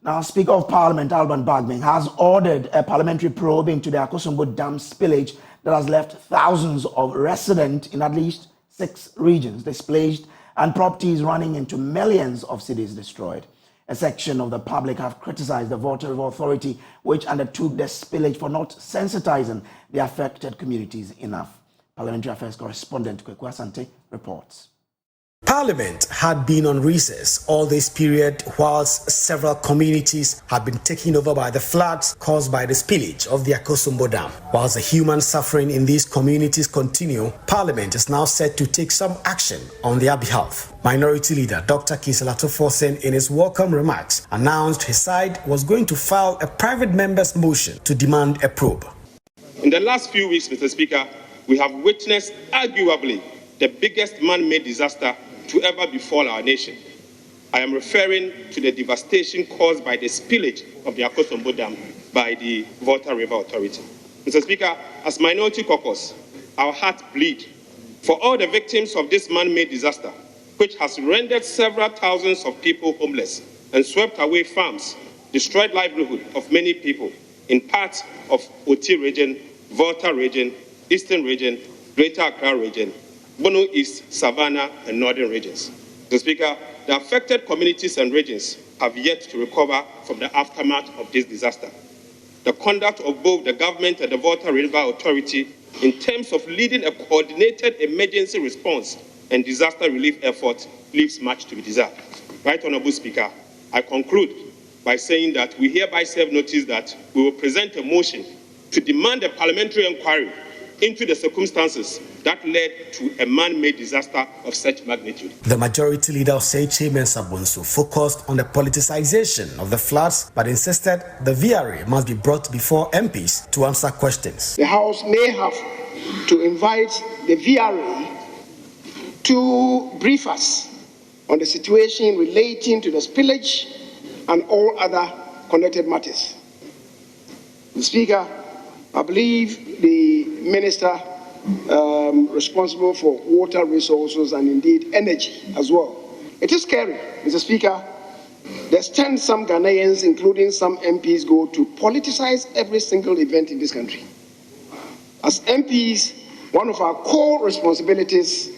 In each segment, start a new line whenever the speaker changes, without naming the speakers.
Now, Speaker of Parliament Alban Bagbin has ordered a parliamentary probe into the Akosombo Dam spillage that has left thousands of residents in at least 6 regions displaced and properties running into millions of cities destroyed. A section of the public have criticized the Volta River Authority, which undertook the spillage, for not sensitizing the affected communities enough. Parliamentary Affairs correspondent Kweku Asante reports.
Parliament had been on recess all this period whilst several communities had been taken over by the floods caused by the spillage of the Akosombo Dam. Whilst the human suffering in these communities continue, Parliament is now set to take some action on their behalf. Minority Leader Dr. Kiselato Forsen, in his welcome remarks, announced his side was going to file a private member's motion to demand a probe.
In the last few weeks, Mr. Speaker, we have witnessed arguably the biggest man-made disaster to ever befall our nation. I am referring to the devastation caused by the spillage of the Akosombo Dam by the Volta River Authority. Mr. Speaker, as Minority Caucus, our hearts bleed for all the victims of this man-made disaster, which has rendered several thousands of people homeless and swept away farms, destroyed livelihood of many people in parts of Oti region, Volta region, Eastern region, Greater Accra region, Bono East, Savannah, and Northern regions. Mr. Speaker, the affected communities and regions have yet to recover from the aftermath of this disaster. The conduct of both the government and the Volta River Authority in terms of leading a coordinated emergency response and disaster relief effort leaves much to be desired. Right Honourable Speaker, I conclude by saying that we hereby serve notice that we will present a motion to demand a parliamentary inquiry into the circumstances that led to a man-made disaster of such magnitude.
The Majority Leader Oseichi Mensah-Bonsu focused on the politicization of the floods, but insisted the VRA must be brought before MPs to answer questions.
The House may have to invite the VRA to brief us on the situation relating to the spillage and all other connected matters. Mr. Speaker, I believe the Minister responsible for water resources and indeed energy as well. It is scary, Mr. Speaker, the extent some Ghanaians, including some MPs, go to politicize every single event in this country. As MPs, one of our core responsibilities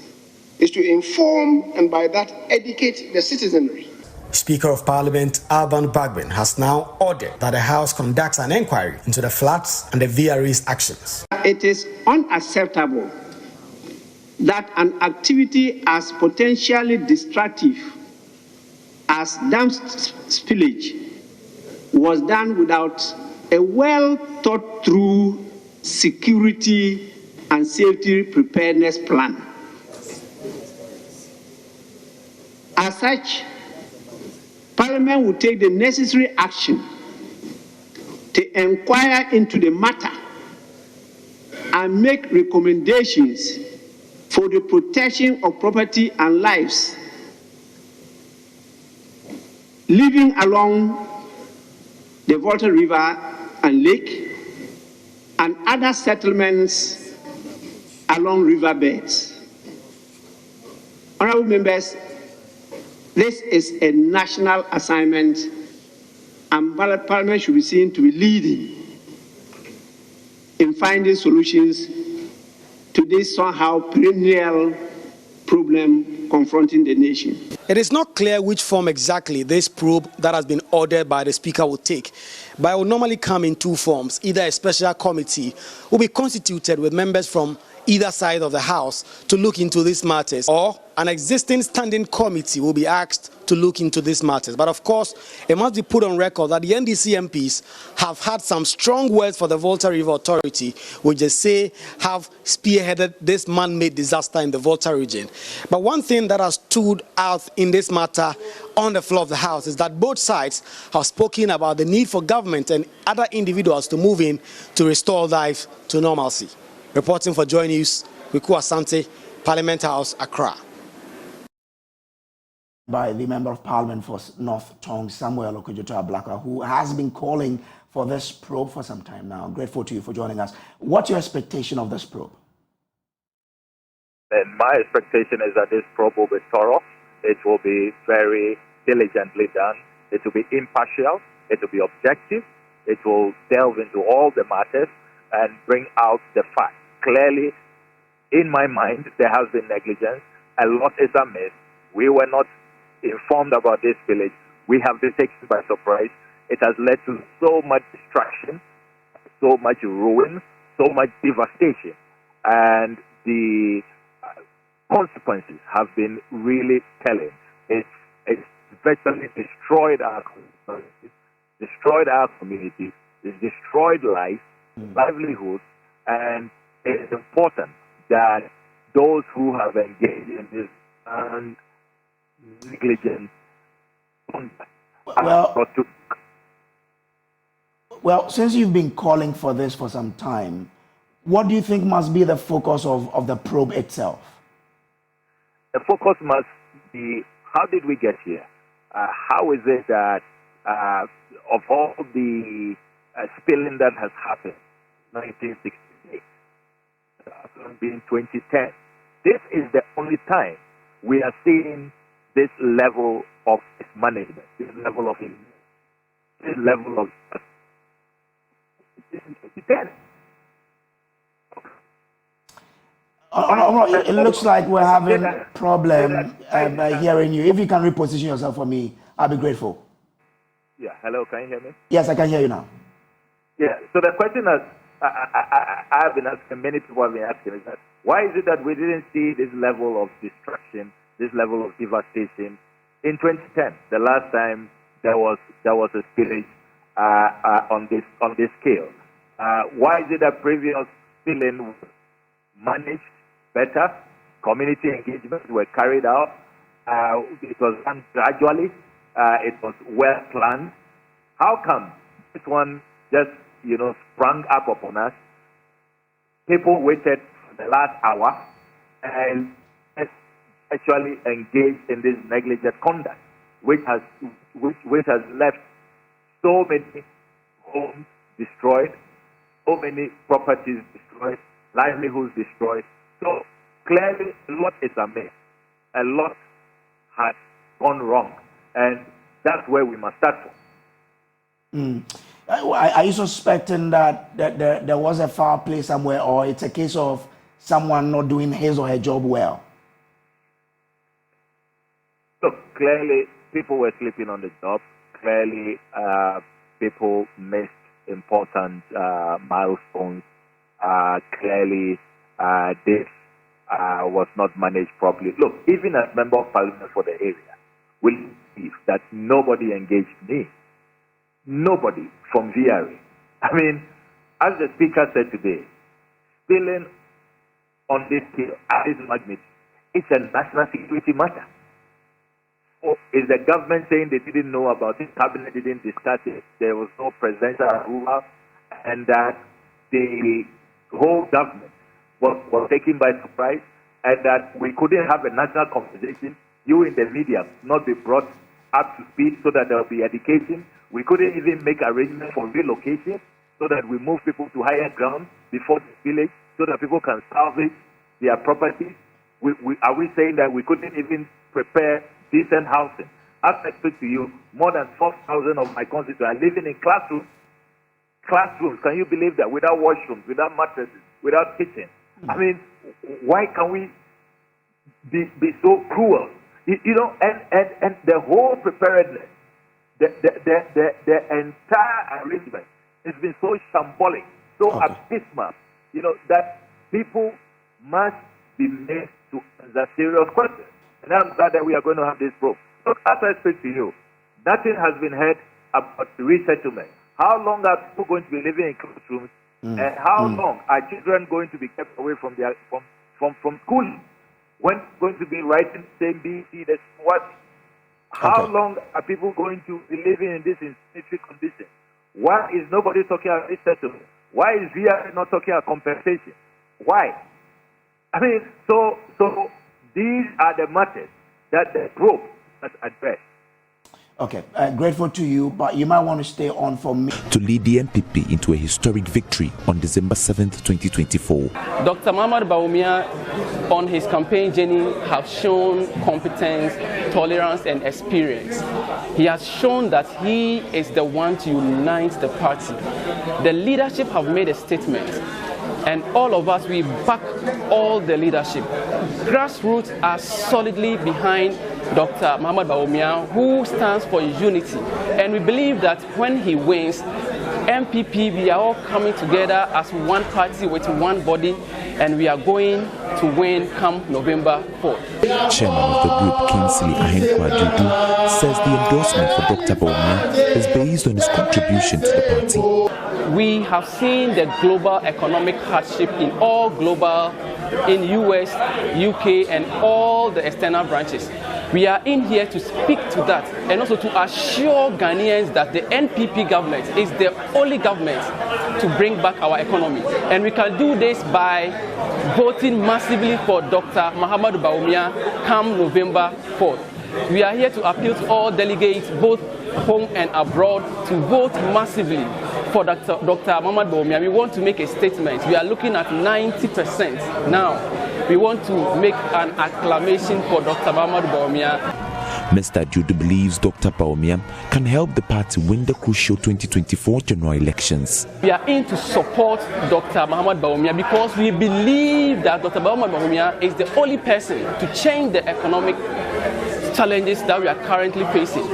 is to inform and by that educate the citizenry.
Speaker of Parliament Alban Bagbin has now ordered that the House conducts an inquiry into the floods and the VRA's actions.
It is unacceptable that an activity as potentially destructive as dam spillage was done without a well thought through security and safety preparedness plan. As such, Parliament will take the necessary action to inquire into the matter and make recommendations for the protection of property and lives living along the Volta River and Lake and other settlements along riverbeds. Honourable members, this is a national assignment, and Parliament should be seen to be leading in finding solutions to this somehow perennial problem confronting the nation.
It is not clear which form exactly this probe that has been ordered by the Speaker will take, but it will normally come in 2 forms. Either a special committee will be constituted with members from either side of the House to look into these matters, or an existing standing committee will be asked to look into these matters. But of course, it must be put on record that the NDC MPs have had some strong words for the Volta River Authority, which they say have spearheaded this man-made disaster in the Volta region. But one thing that has stood out in this matter on the floor of the House is that both sides have spoken about the need for government and other individuals to move in to restore life to normalcy. Reporting for Joy News, Kweku Asante, Parliament House, Accra.
By the Member of Parliament for North Tongue, Samuel Okudzeto, who has been calling for this probe for some time now. Grateful to you for joining us. What's your expectation of this probe?
And my expectation is that this probe will be thorough. It will be very diligently done. It will be impartial. It will be objective. It will delve into all the matters and bring out the facts. Clearly, in my mind, there has been negligence. A lot is amiss. We were not informed about this village. We have been taken by surprise. It has led to so much destruction, so much ruin, so much devastation. And the consequences have been really telling. It's virtually destroyed our community, it's destroyed life, livelihoods, and it is important that those who have engaged in this negligent conduct are brought to.
Well, since you've been calling for this for some time, what do you think must be the focus of the probe itself?
The focus must be, how did we get here? How is it that of all the spilling that has happened, 1968, being 2010, this is the only time we are seeing this level of mismanagement, this level of
It looks like we're having a problem hearing you. If you can reposition yourself for me, I'll be grateful.
Yeah, hello, can you hear me?
Yes, I can hear you now.
Yeah, so the question that I have been asking, many people have been asking, is that why is it that we didn't see this level of destruction, this level of devastation in 2010, the last time there was a spillage on this scale? Why is it that previous spilling was managed better, community engagements were carried out, it was done gradually, it was well planned? How come this one just sprung up upon us? People waited for the last hour and actually engaged in this negligent conduct, which has left so many homes destroyed, so many properties destroyed, livelihoods destroyed. So clearly, a lot is amiss. A lot has gone wrong, and that's where we must start from.
Are you suspecting that there was a foul play somewhere, or it's a case of someone not doing his or her job well?
Look, clearly, people were sleeping on the job. Clearly, people missed important milestones. Clearly, this was not managed properly. Look, even as member of parliament for the area, we believe that nobody engaged me. Nobody from VRA. I mean, as the speaker said today, spilling on this scale, at this magnitude, it's a national security matter. Or is the government saying they didn't know about it, cabinet didn't discuss it, there was no presidential approval, and that the whole government was taken by surprise, and that we couldn't have a national conversation, you in the media not be brought up to speed so that there will be education. We couldn't even make arrangements for relocation so that we move people to higher ground before the village so that people can salvage their properties. Are we saying that we couldn't even prepare decent housing? As I speak to you, more than 4,000 of my constituents are living in classrooms. Classrooms, can you believe that? Without washrooms, without mattresses, without kitchen. I mean, why can we be so cruel? And the whole preparedness, the entire arrangement has been so shambolic, so abysmal, that people must be made to answer serious questions. And I'm glad that we are going to have this probe. Look, as I speak to you, nothing has been heard about resettlement. How long are people going to be living in classrooms? And how long are children going to be kept away from school? When going to be writing the same BC, that's what? How long are people going to be living in this insanitary condition? Why is nobody talking about resettlement? Why is VRA not talking about compensation? Why? I mean, so these are the matters that the probe has addressed.
Okay, grateful to you, but you might want to stay on for me.
To lead the NPP into a historic victory on December 7th, 2024.
Dr. Mohamed Bawumia, on his campaign journey, has shown competence, tolerance, and experience. He has shown that he is the one to unite the party. The leadership have made a statement, and all of us, we back all the leadership. Grassroots are solidly behind Dr. Mohamed Bawumia, who stands for unity. And we believe that when he wins, MPP, we are all coming together as one party with one body, and we are going to win come November 4th.
Chairman of the group, Kingsley Ahenkwa-Dudu, says the endorsement for Dr. Bawumia is based on his contribution to the party.
We have seen the global economic hardship in all global, in US, UK, and all the external branches. We are in here to speak to that and also to assure Ghanaians that the NPP government is the only government to bring back our economy. And we can do this by voting massively for Dr. Mohamed Bawumia come November 4th. We are here to appeal to all delegates, both home and abroad, to vote massively for Dr. Mohamed Bawumia. We want to make a statement. We are looking at 90% now. We want to make an acclamation for Dr. Mohamed Bawumia.
Mr. Dudu believes Dr. Bawumia can help the party win the crucial 2024 general elections.
We are in to support Dr. Mohamed Bawumia because we believe that Dr. Mohamed Bawumia is the only person to change the economic challenges that we are currently facing.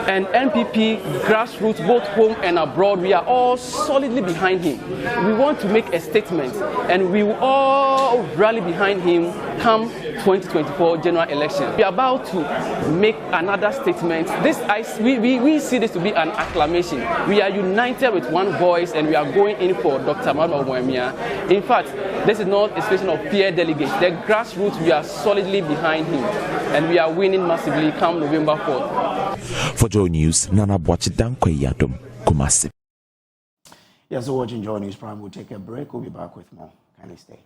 And NPP, grassroots, both home and abroad, we are all solidly behind him. We want to make a statement, and we will all rally behind him come 2024 general election. We are about to make another statement. We see this to be an acclamation. We are united with one voice, and we are going in for Dr. Mohamed Bawumia. In fact, this is not a situation of peer delegates. The grassroots, we are solidly behind him, and we are winning massively come November 4th.
For Joy News, Nana Boachidankwe Yadom, Kumasi.
Yes, so watching Joy News Prime. We'll take a break. We'll be back with more. Kindly stay.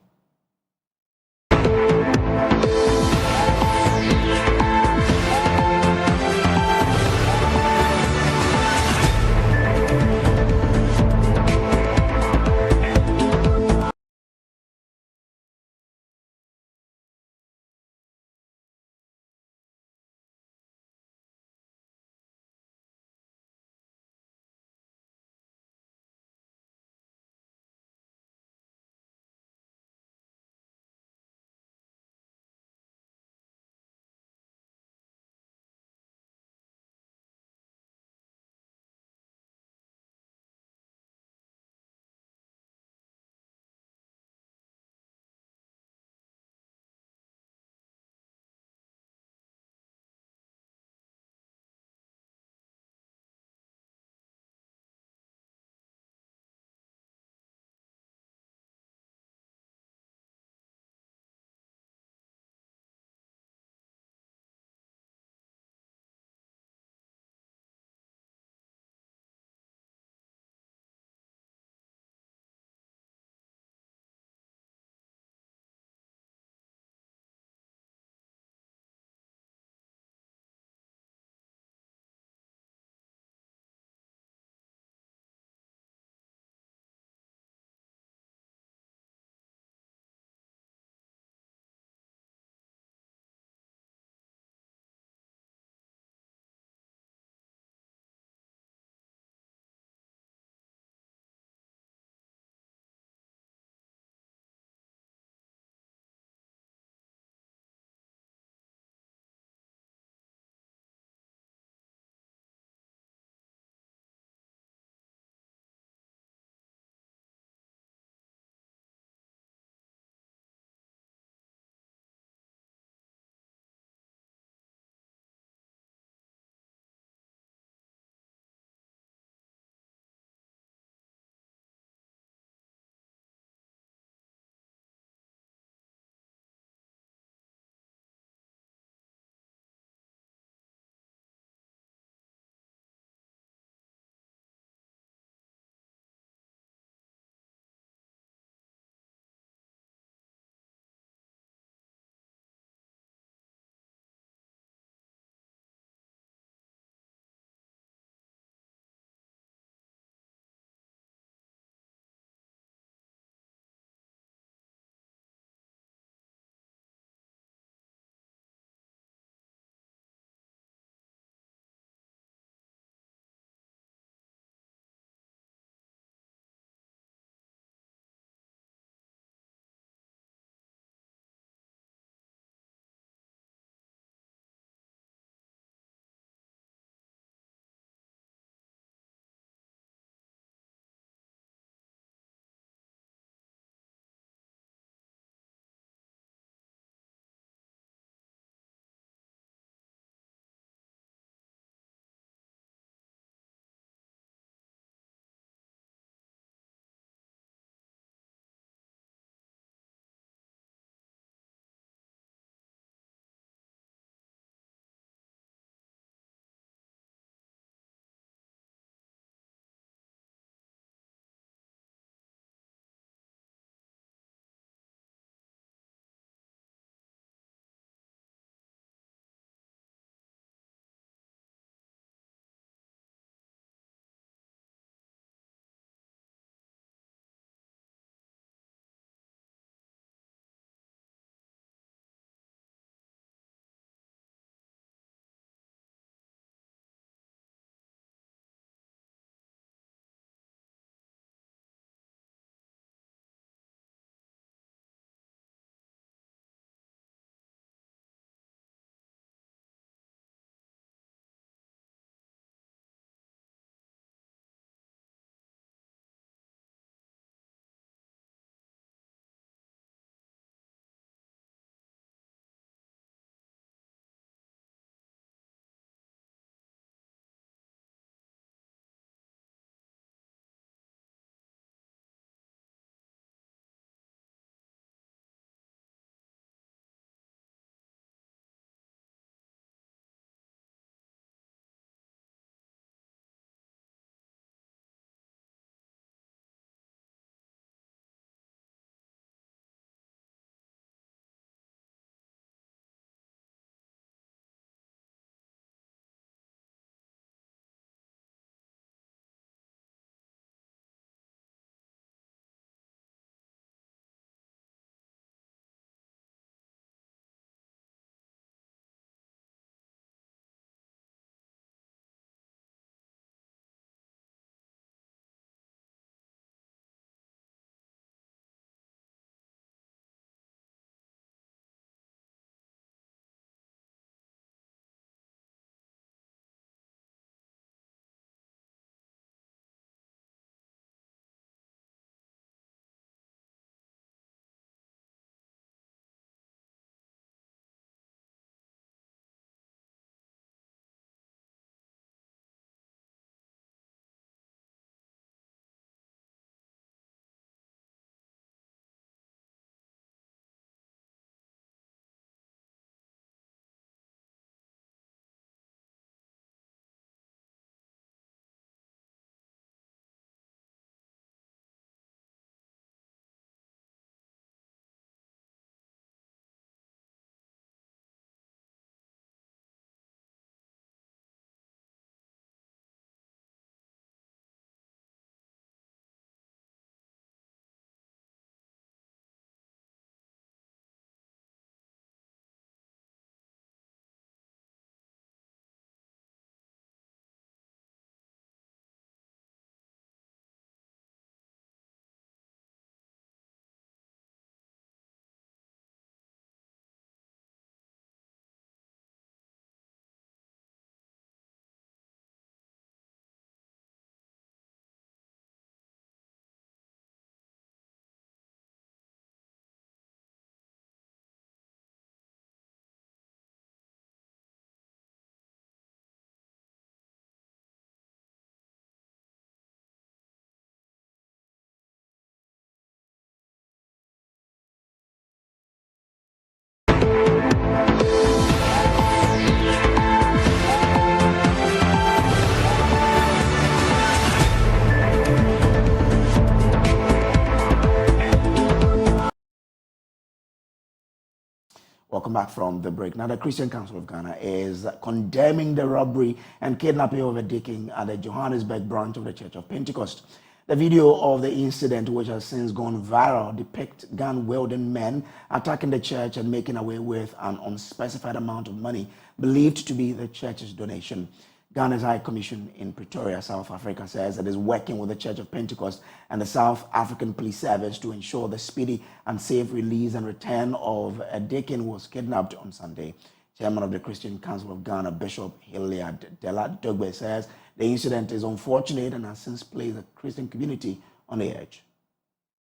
Welcome back from the break. Now, the Christian Council of Ghana is condemning the robbery and kidnapping of a deacon at the Johannesburg branch of the Church of Pentecost. The video of the incident, which has since gone viral, depicts gun-wielding men attacking the church and making away with an unspecified amount of money believed to be the church's donation. Ghana's High Commission in Pretoria, South Africa, says it is working with the Church of Pentecost and the South African Police Service to ensure the speedy and safe release and return of a deacon who was kidnapped on Sunday. Chairman of the Christian Council of Ghana, Bishop Hilliard Della Dogbe, says the incident is unfortunate and has since placed the Christian community on the edge.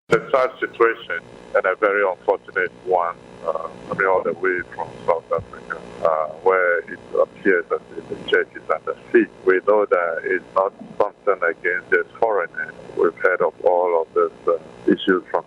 It's a sad situation and a very unfortunate one, coming all the way from South Africa, where it appears that the church is under siege. We know that it's not something against the foreigners. We've heard of all of these issues from